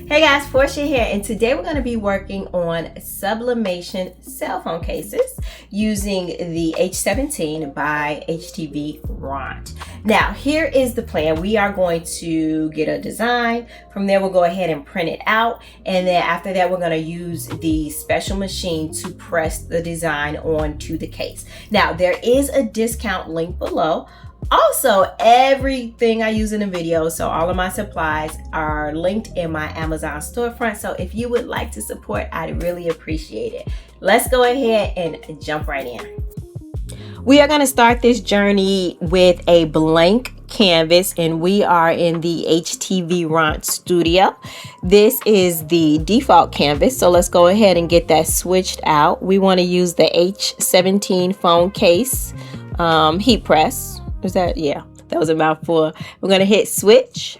Hey guys, Porcha here, and today we're going to be working on sublimation cell phone cases using the H17 by HTVRONT. Now, here is the plan. We are going to get a design. From there, we'll go ahead and print it out, and then after that, we're going to use the special machine to press the design onto the case. Now, there is a discount link below. Also, everything I use in the video, so all of my supplies are linked in my Amazon storefront. So if you would like to support, I'd really appreciate it. Let's go ahead and jump right in. We are going to start this journey with a blank canvas, and we are in the HTVRONT Studio. This is the default canvas, so let's go ahead and get that switched out. We want to use the H17 phone case heat press. Is that? Yeah, that was a mouthful. We're going to hit switch,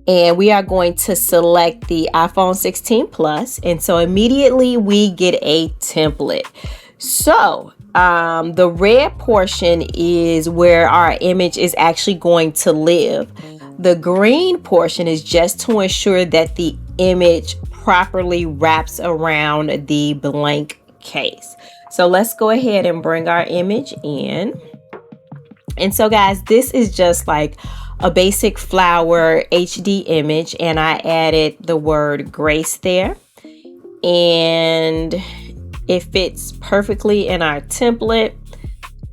and we are going to select the iPhone 16 Plus, and so immediately we get a template. So the red portion is where our image is actually going to live. The green portion is just to ensure that the image properly wraps around the blank case. So let's go ahead and bring our image in. And so guys, this is just like a basic flower HD image, and I added the word grace there, and it fits perfectly in our template.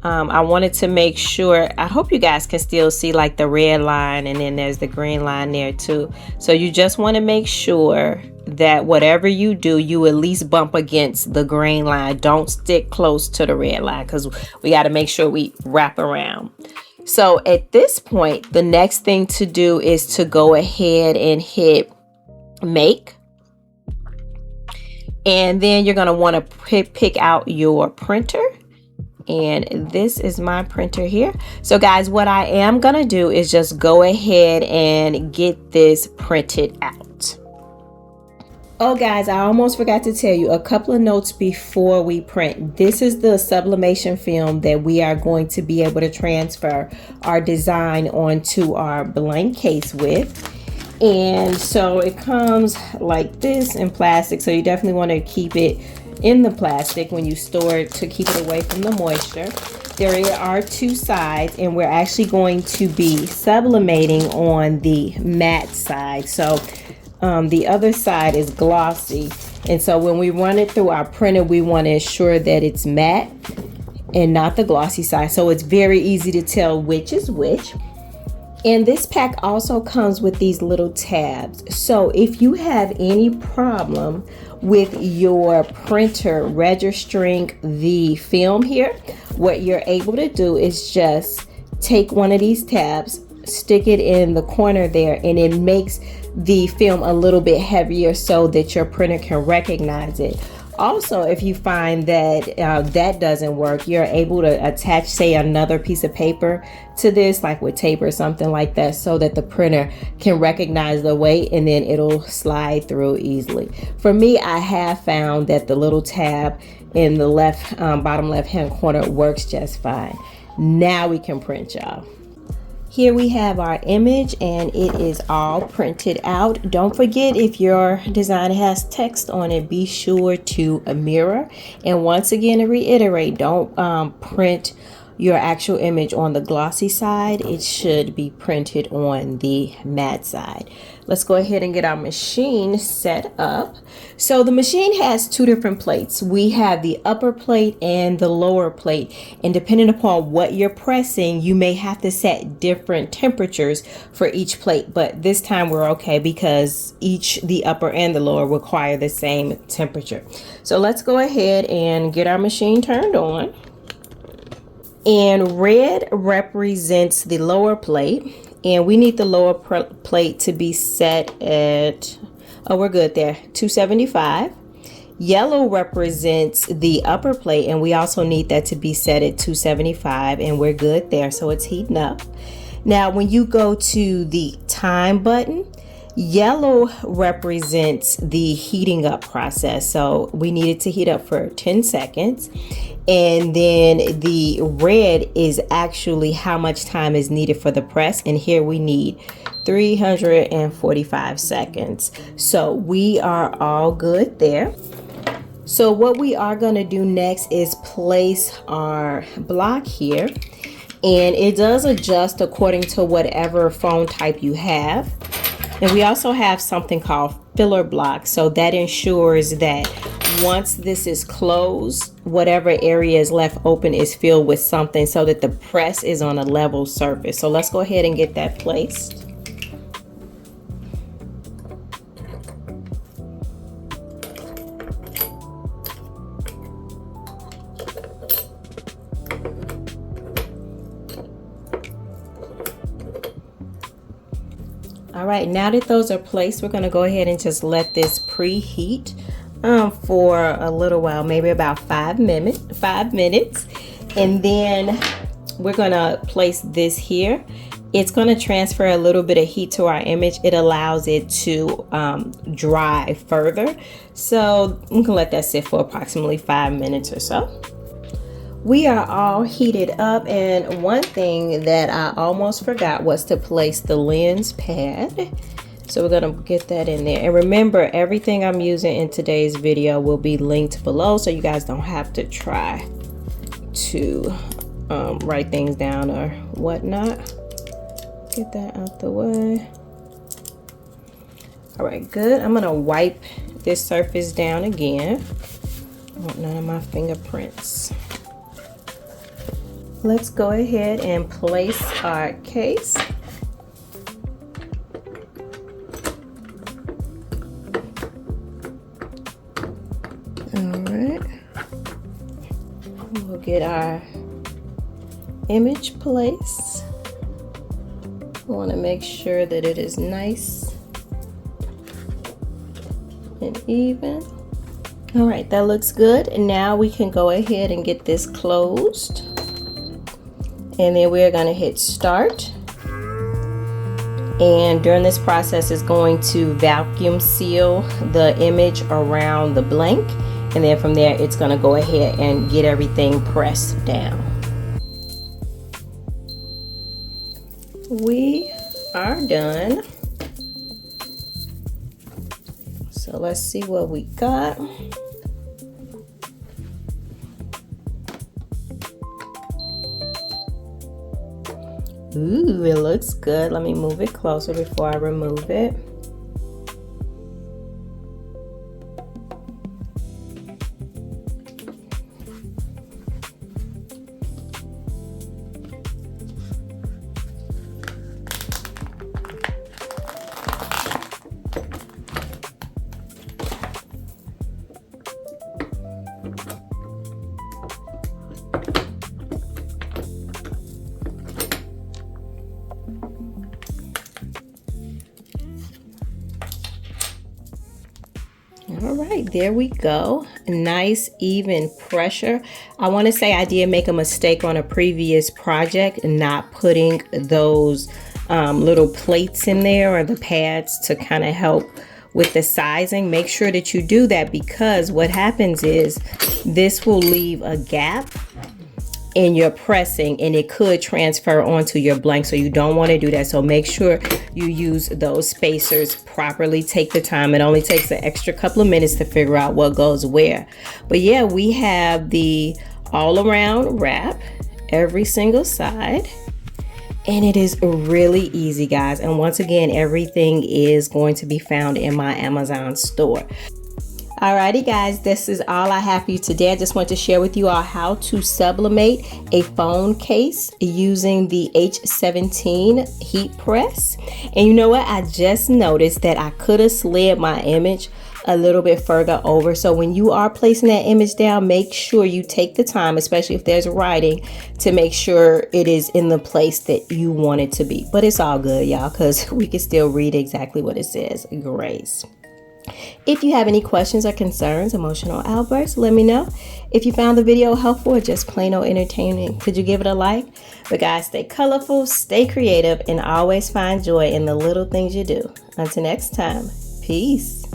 I wanted to make sure, I hope you guys can still see like the red line, and then there's the green line there too. So you just want to make sure that whatever you do, you at least bump against the green line. Don't stick close to the red line, because we got to make sure we wrap around. So at this point, the next thing to do is to go ahead and hit make. And then you're going to want to pick out your printer. And this is my printer here. So guys, what I am going to do is just go ahead and get this printed out. Oh guys, I almost forgot to tell you a couple of notes before we print. This is the sublimation film that we are going to be able to transfer our design onto our blank case with. And so it comes like this in plastic, so you definitely want to keep it in the plastic when you store it to keep it away from the moisture. There are two sides, and we're actually going to be sublimating on the matte side. So the other side is glossy, and so when we run it through our printer, we want to ensure that it's matte and not the glossy side, so it's very easy to tell which is which. And this pack also comes with these little tabs. So if you have any problem with your printer registering the film here, what you're able to do is just take one of these tabs, stick it in the corner there, and it makes the film a little bit heavier so that your printer can recognize it. Also, if you find that that doesn't work, you're able to attach, say, another piece of paper to this, like with tape or something like that, so that the printer can recognize the weight, and then it'll slide through easily. For me, I have found that the little tab in the left bottom left hand corner works just fine. Now we can print, y'all. Here we have our image, and it is all printed out. Don't forget, if your design has text on it, be sure to mirror. And once again, to reiterate, don't print your actual image on the glossy side. It should be printed on the matte side. Let's go ahead and get our machine set up. So the machine has two different plates. We have the upper plate and the lower plate, and depending upon what you're pressing, you may have to set different temperatures for each plate, but this time we're okay because the upper and the lower require the same temperature. So let's go ahead and get our machine turned on. And red represents the lower plate, and we need the lower plate to be set at, oh, we're good there, 275. Yellow represents the upper plate, and we also need that to be set at 275, and we're good there, so it's heating up. Now when you go to the time button, yellow represents the heating up process, so we need it to heat up for 10 seconds. And then the red is actually how much time is needed for the press, and here we need 345 seconds. So we are all good there. So what we are going to do next is place our block here, and it does adjust according to whatever phone type you have. And we also have something called filler block, so that ensures that once this is closed, whatever area is left open is filled with something so that the press is on a level surface. So let's go ahead and get that placed. All right, now that those are placed, we're going to go ahead and just let this preheat for a little while, maybe about 5 minutes. And then we're going to place this here. It's going to transfer a little bit of heat to our image. It allows it to dry further. So we can let that sit for approximately 5 minutes or so. We are all heated up, and one thing that I almost forgot was to place the lens pad. So we're gonna get that in there. And remember, everything I'm using in today's video will be linked below, so you guys don't have to try to write things down or whatnot. Get that out the way. All right, good. I'm gonna wipe this surface down again. I want none of my fingerprints. Let's go ahead and place our case. All right. We'll get our image placed. We want to make sure that it is nice and even. All right, that looks good. And now we can go ahead and get this closed. And then we're going to hit start. And during this process, it's going to vacuum seal the image around the blank. And then from there, it's going to go ahead and get everything pressed down. We are done. So let's see what we got. Ooh, it looks good. Let me move it closer before I remove it. All right, there we go. Nice even pressure. I want to say I did make a mistake on a previous project, not putting those little plates in there, or the pads, to kind of help with the sizing. Make sure that you do that, because what happens is this will leave a gap in your pressing, and it could transfer onto your blank, so you don't want to do that. So make sure you use those spacers properly. Take the time. It only takes an extra couple of minutes to figure out what goes where. But yeah, we have the all-around wrap, every single side, and it is really easy, guys. And once again, everything is going to be found in my Amazon store. Alrighty guys, this is all I have for you today. I just want to share with you all how to sublimate a phone case using the H17 heat press. And you know what? I just noticed that I could have slid my image a little bit further over. So when you are placing that image down, make sure you take the time, especially if there's writing, to make sure it is in the place that you want it to be. But it's all good, y'all, because we can still read exactly what it says. Grace. If you have any questions or concerns, emotional outbursts, let me know. If you found the video helpful or just plain old entertaining, could you give it a like? But guys, stay colorful, stay creative, and always find joy in the little things you do. Until next time, peace.